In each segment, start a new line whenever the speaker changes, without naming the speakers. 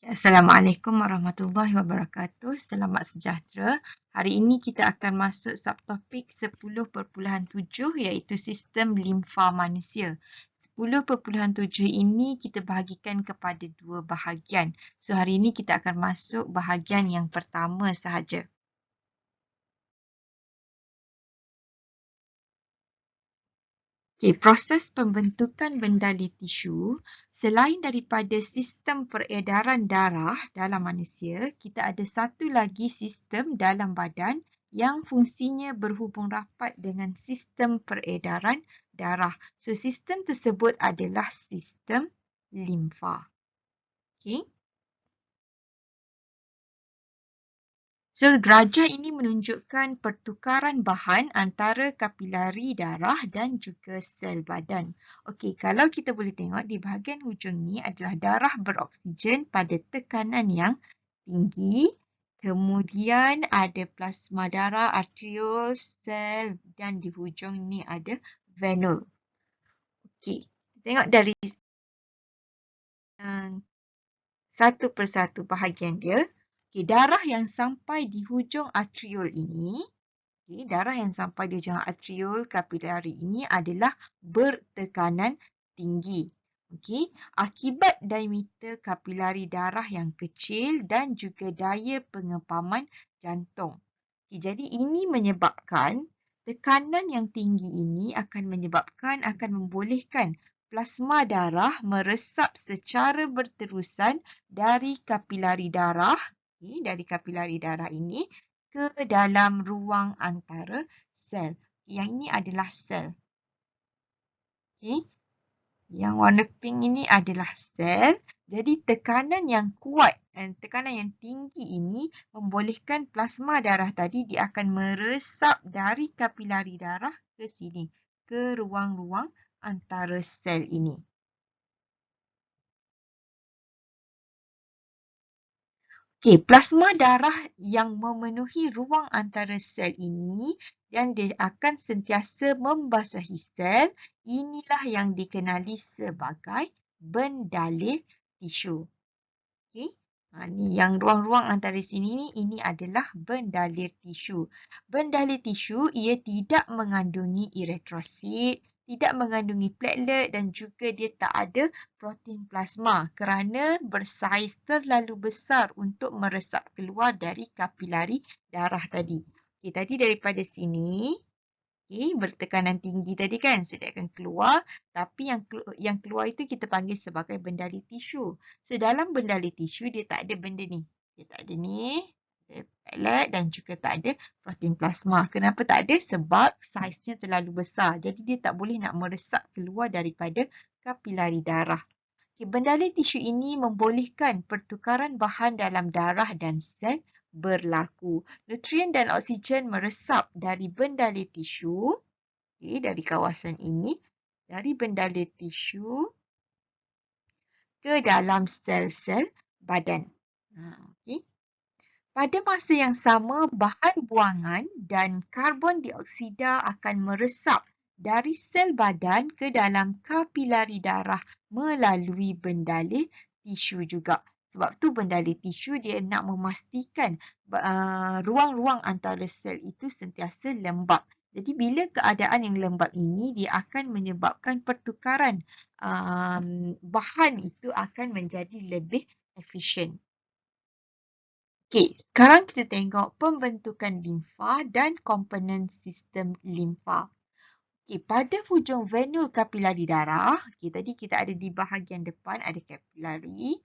Assalamualaikum warahmatullahi wabarakatuh. Selamat sejahtera. Hari ini kita akan masuk subtopik 10.7 iaitu sistem limfa manusia. 10.7 ini kita bahagikan kepada dua bahagian. So hari ini kita akan masuk bahagian yang pertama sahaja. Okay, proses pembentukan bendali tisu, selain daripada sistem peredaran darah dalam manusia, kita ada satu lagi sistem dalam badan yang fungsinya berhubung rapat dengan sistem peredaran darah. So, sistem tersebut adalah sistem limfa. Okay. So, grajah ini menunjukkan pertukaran bahan antara kapilari darah dan juga sel badan. Okey, kalau kita boleh tengok di bahagian hujung ni adalah darah beroksigen pada tekanan yang tinggi. Kemudian ada plasma darah, arteriol, sel dan di hujung ni ada venul. Okey, tengok dari satu persatu bahagian dia. Okay, darah yang sampai di hujung arteriol ini, darah yang sampai di hujung arteriol kapilari ini adalah bertekanan tinggi. Okay, akibat diameter kapilari darah yang kecil dan juga daya pengepaman jantung. Okay, jadi ini menyebabkan tekanan yang tinggi ini akan membolehkan plasma darah meresap secara berterusan dari kapilari darah, ini ke dalam ruang antara sel. Yang ini adalah sel. Okay. Yang warna pink ini adalah sel. Jadi tekanan yang kuat dan tekanan yang tinggi ini membolehkan plasma darah tadi dia akan meresap dari kapilari darah ke sini, ke ruang-ruang antara sel ini. Okey, plasma darah yang memenuhi ruang antara sel ini dan dia akan sentiasa membasahi sel, inilah yang dikenali sebagai bendalir tisu. Okey. Ni yang ruang-ruang antara sini ni, ini adalah bendalir tisu. Bendalir tisu ia tidak mengandungi eritrosit, tidak mengandungi platelet dan juga dia tak ada protein plasma kerana bersaiz terlalu besar untuk meresap keluar dari kapilari darah tadi. Okey, tadi daripada sini, bertekanan tinggi tadi kan, so dia akan keluar, tapi yang keluar itu kita panggil sebagai bendalir tisu. So dalam bendalir tisu dia tak ada benda ni. Dia tak ada ni, ada platelet dan juga tak ada protein plasma. Kenapa tak ada? Sebab saiznya terlalu besar. Jadi dia tak boleh nak meresap keluar daripada kapilari darah. Okay, bendalir tisu ini membolehkan pertukaran bahan dalam darah dan sel berlaku. Nutrien dan oksigen meresap dari bendalir tisu, dari kawasan ini, dari bendalir tisu ke dalam sel-sel badan. Okay. Pada masa yang sama, bahan buangan dan karbon dioksida akan meresap dari sel badan ke dalam kapilari darah melalui bendalir tisu juga. Sebab tu bendalir tisu dia nak memastikan ruang-ruang antara sel itu sentiasa lembap. Jadi bila keadaan yang lembap ini, dia akan menyebabkan pertukaran bahan itu akan menjadi lebih efisien. Okey, sekarang kita tengok pembentukan limfa dan komponen sistem limfa. Okey, pada hujung venul kapilari darah, tadi kita ada di bahagian depan ada kapilari.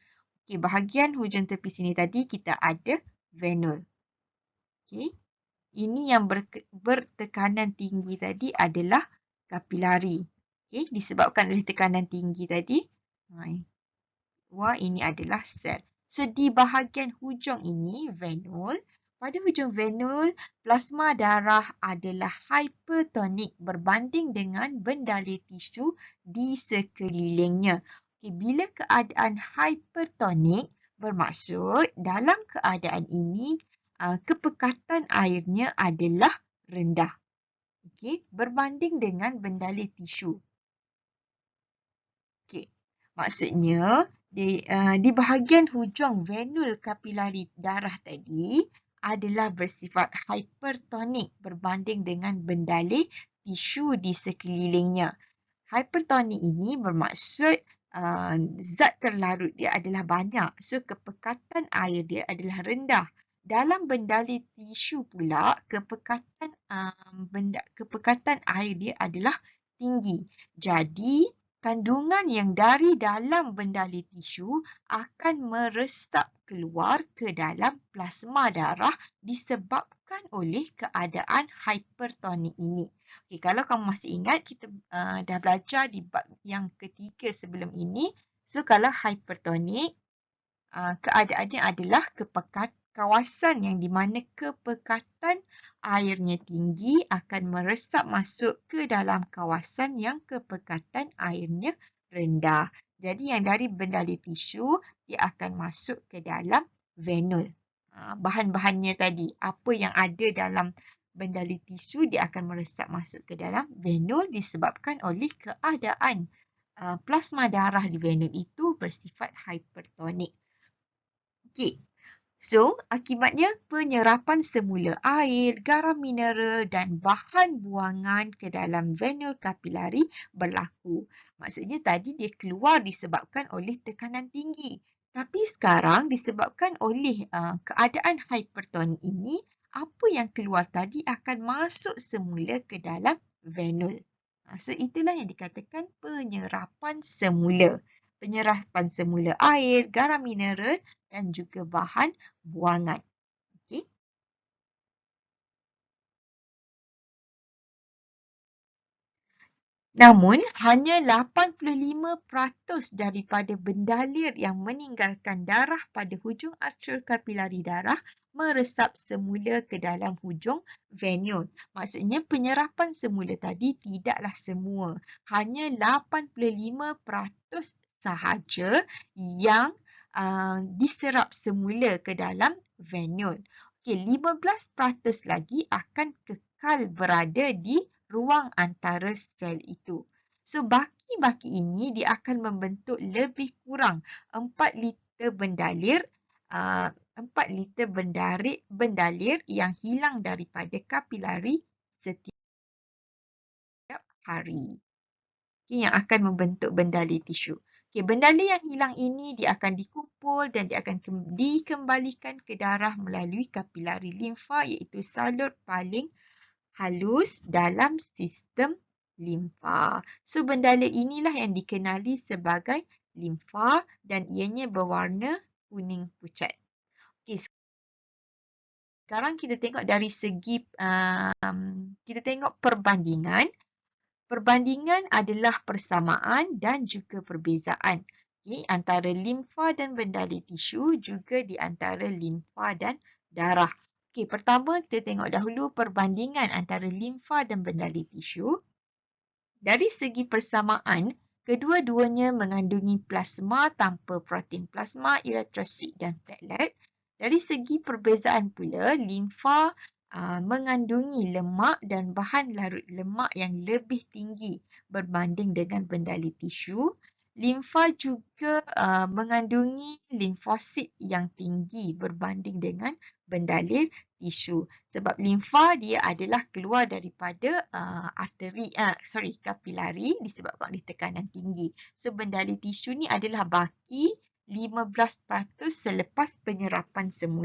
Okey, bahagian hujung tepi sini tadi kita ada venul. Okey. Ini yang bertekanan tinggi tadi adalah kapilari. Okey, disebabkan oleh tekanan tinggi tadi. Ini adalah sel. So, di bahagian hujung ini, venul. Pada hujung venul, plasma darah adalah hypertonik berbanding dengan bendalir tisu di sekelilingnya. Okay, bila keadaan hypertonik, bermaksud dalam keadaan ini, kepekatan airnya adalah rendah. Okay, berbanding dengan bendalir tisu. Okay. Maksudnya, Di bahagian hujung venul kapilari darah tadi adalah bersifat hypertonik berbanding dengan bendalir tisu di sekelilingnya. Hypertonik ini bermaksud zat terlarut dia adalah banyak. So, kepekatan air dia adalah rendah. Dalam bendalir tisu pula, kepekatan air dia adalah tinggi. Jadi, kandungan yang dari dalam bendalir tisu akan meresap keluar ke dalam plasma darah disebabkan oleh keadaan hypertonik ini. Okay, kalau kamu masih ingat, kita dah belajar di bab yang ketiga sebelum ini. So, kalau hypertonik, keadaannya adalah kawasan yang di mana kepekatan airnya tinggi akan meresap masuk ke dalam kawasan yang kepekatan airnya rendah. Jadi, yang dari bendalir tisu, dia akan masuk ke dalam venul. Bahan-bahannya tadi, apa yang ada dalam bendalir tisu, dia akan meresap masuk ke dalam venul disebabkan oleh keadaan plasma darah di venul itu bersifat hypertonik. Okey. So, akibatnya penyerapan semula air, garam mineral dan bahan buangan ke dalam venul kapilari berlaku. Maksudnya tadi dia keluar disebabkan oleh tekanan tinggi. Tapi sekarang disebabkan oleh keadaan hypertonik ini, apa yang keluar tadi akan masuk semula ke dalam venul. So, itulah yang dikatakan penyerapan semula. Penyerapan semula air, garam mineral dan juga bahan buangan. Okey. Namun, hanya 85% daripada bendalir yang meninggalkan darah pada hujung arterial kapilari darah meresap semula ke dalam hujung venul. Maksudnya penyerapan semula tadi tidaklah semua. Hanya 85% sahaja yang diserap semula ke dalam venul. Okey, 15% lagi akan kekal berada di ruang antara sel itu. So, baki-baki ini dia akan membentuk lebih kurang 4 liter bendalir yang hilang daripada kapilari setiap hari. Okay, yang akan membentuk bendalir tisu. Okay, bendalir yang hilang ini dia akan dikumpul dan dia akan dikembalikan ke darah melalui kapilari limfa iaitu salur paling halus dalam sistem limfa. So, bendalir inilah yang dikenali sebagai limfa dan ianya berwarna kuning pucat. Okay, sekarang kita tengok dari segi kita tengok perbandingan. Perbandingan adalah persamaan dan juga perbezaan. Okay, antara limfa dan bendalir tisu juga di antara limfa dan darah. Okey, pertama kita tengok dahulu perbandingan antara limfa dan bendalir tisu. Dari segi persamaan, kedua-duanya mengandungi plasma tanpa protein plasma, eritrosit dan platelet. Dari segi perbezaan pula, limfa mengandungi lemak dan bahan larut lemak yang lebih tinggi berbanding dengan bendalir tisu. Limfa juga mengandungi limfosit yang tinggi berbanding dengan bendalir tisu. Sebab limfa dia adalah keluar daripada kapilari disebabkan oleh tekanan tinggi. So, bendalir tisu ni adalah baki 15% selepas penyerapan semula.